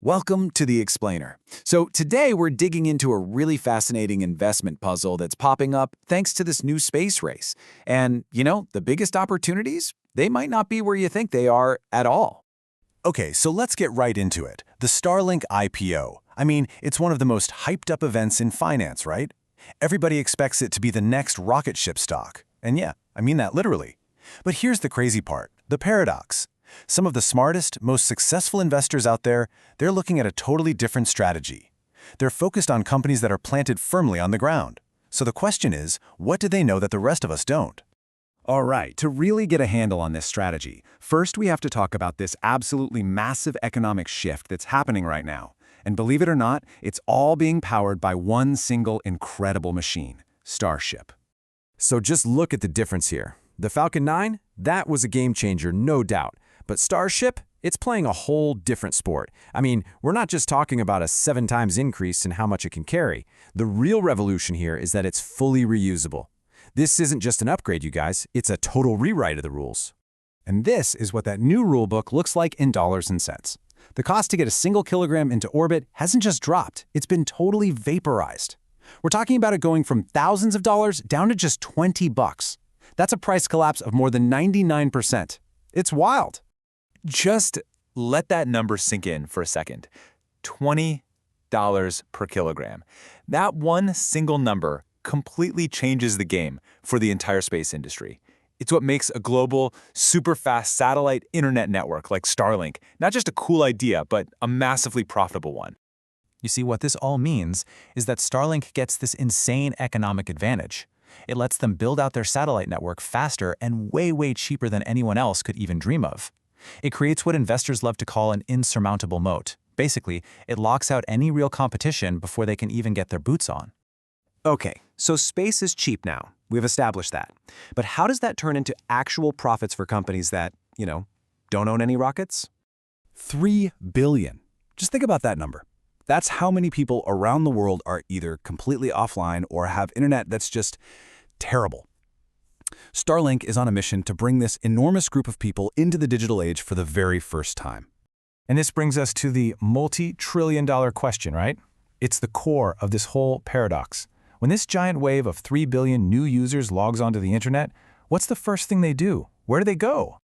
Welcome to The Explainer. So today we're digging into a really fascinating investment puzzle that's popping up thanks to this new space race. And, the biggest opportunities, they might not be where you think they are at all. Okay, so let's get right into it. The Starlink IPO. It's one of the most hyped up events in finance, right? Everybody expects it to be the next rocket ship stock. And yeah, I mean that literally. But here's the crazy part, the paradox. Some of the smartest, most successful investors out there, they're looking at a totally different strategy. They're focused on companies that are planted firmly on the ground. So the question is, what do they know that the rest of us don't? All right, to really get a handle on this strategy, first we have to talk about this absolutely massive economic shift that's happening right now. And believe it or not, it's all being powered by one single incredible machine, Starship. So just look at the difference here. The Falcon 9, that was a game changer, no doubt. But Starship, it's playing a whole different sport. We're not just talking about a 7 times increase in how much it can carry. The real revolution here is that it's fully reusable. This isn't just an upgrade, you guys. It's a total rewrite of the rules. And this is what that new rulebook looks like in dollars and cents. The cost to get a single kilogram into orbit hasn't just dropped, it's been totally vaporized. We're talking about it going from thousands of dollars down to just $20. That's a price collapse of more than 99%. It's wild. Just let that number sink in for a second. $20 per kilogram. That one single number completely changes the game for the entire space industry. It's what makes a global, super fast satellite internet network like Starlink not just a cool idea, but a massively profitable one. You see, what this all means is that Starlink gets this insane economic advantage. It lets them build out their satellite network faster and way, way cheaper than anyone else could even dream of. It creates what investors love to call an insurmountable moat. Basically, it locks out any real competition before they can even get their boots on. Okay, so space is cheap now. We've established that. But how does that turn into actual profits for companies that, don't own any rockets? $3 billion. Just think about that number. That's how many people around the world are either completely offline or have internet that's just terrible. Starlink is on a mission to bring this enormous group of people into the digital age for the very first time. And this brings us to the multi-trillion-dollar question, right? It's the core of this whole paradox. When this giant wave of 3 billion new users logs onto the internet, what's the first thing they do? Where do they go?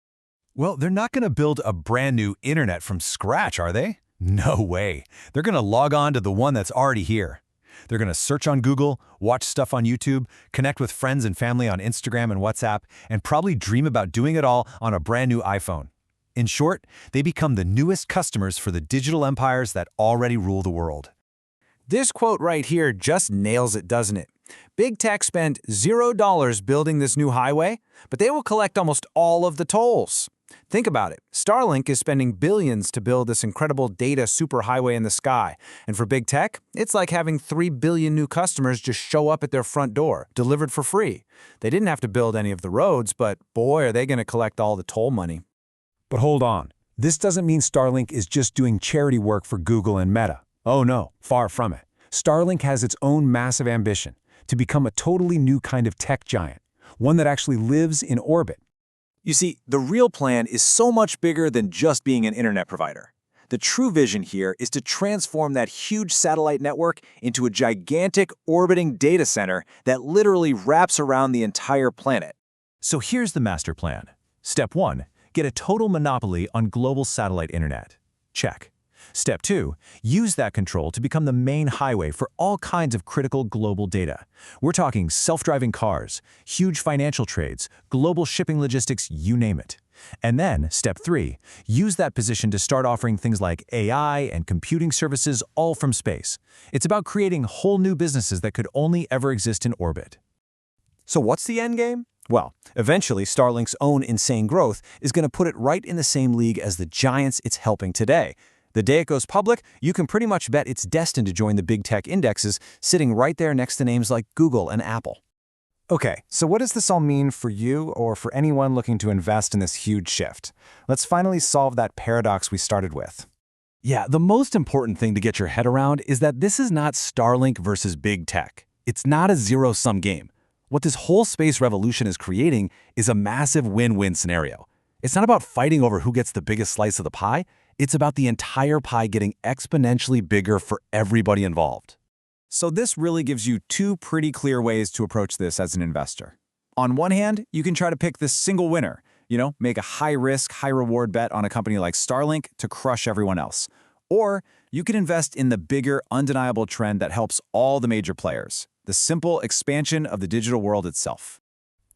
Well, they're not going to build a brand new internet from scratch, are they? No way. They're going to log on to the one that's already here. They're going to search on Google, watch stuff on YouTube, connect with friends and family on Instagram and WhatsApp, and probably dream about doing it all on a brand new iPhone. In short, they become the newest customers for the digital empires that already rule the world. This quote right here just nails it, doesn't it? Big Tech spent $0 building this new highway, but they will collect almost all of the tolls. Think about it. Starlink is spending billions to build this incredible data superhighway in the sky. And for Big Tech, it's like having 3 billion new customers just show up at their front door, delivered for free. They didn't have to build any of the roads, but boy, are they going to collect all the toll money. But hold on. This doesn't mean Starlink is just doing charity work for Google and Meta. Oh no, far from it. Starlink has its own massive ambition to become a totally new kind of tech giant, one that actually lives in orbit. You see, the real plan is so much bigger than just being an internet provider. The true vision here is to transform that huge satellite network into a gigantic orbiting data center that literally wraps around the entire planet. So here's the master plan. Step 1, get a total monopoly on global satellite internet. Check. Step 2, use that control to become the main highway for all kinds of critical global data. We're talking self-driving cars, huge financial trades, global shipping logistics, you name it. And then, step 3, use that position to start offering things like AI and computing services all from space. It's about creating whole new businesses that could only ever exist in orbit. So what's the end game? Well, eventually Starlink's own insane growth is going to put it right in the same league as the giants it's helping today. The day it goes public, you can pretty much bet it's destined to join the big tech indexes, sitting right there next to names like Google and Apple. Okay, so what does this all mean for you or for anyone looking to invest in this huge shift? Let's finally solve that paradox we started with. Yeah, the most important thing to get your head around is that this is not Starlink versus big tech. It's not a zero-sum game. What this whole space revolution is creating is a massive win-win scenario. It's not about fighting over who gets the biggest slice of the pie. It's about the entire pie getting exponentially bigger for everybody involved. So this really gives you two pretty clear ways to approach this as an investor. On one hand, you can try to pick this single winner, make a high-risk, high-reward bet on a company like Starlink to crush everyone else. Or you can invest in the bigger, undeniable trend that helps all the major players, the simple expansion of the digital world itself.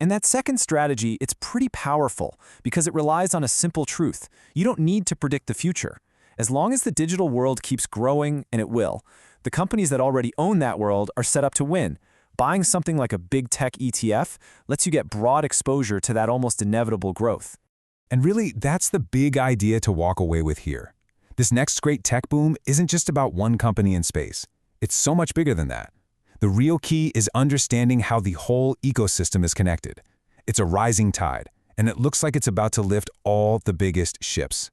And that second strategy, it's pretty powerful because it relies on a simple truth. You don't need to predict the future. As long as the digital world keeps growing, and it will, the companies that already own that world are set up to win. Buying something like a big tech ETF lets you get broad exposure to that almost inevitable growth. And really, that's the big idea to walk away with here. This next great tech boom isn't just about one company in space. It's so much bigger than that. The real key is understanding how the whole ecosystem is connected. It's a rising tide, and it looks like it's about to lift all the biggest ships.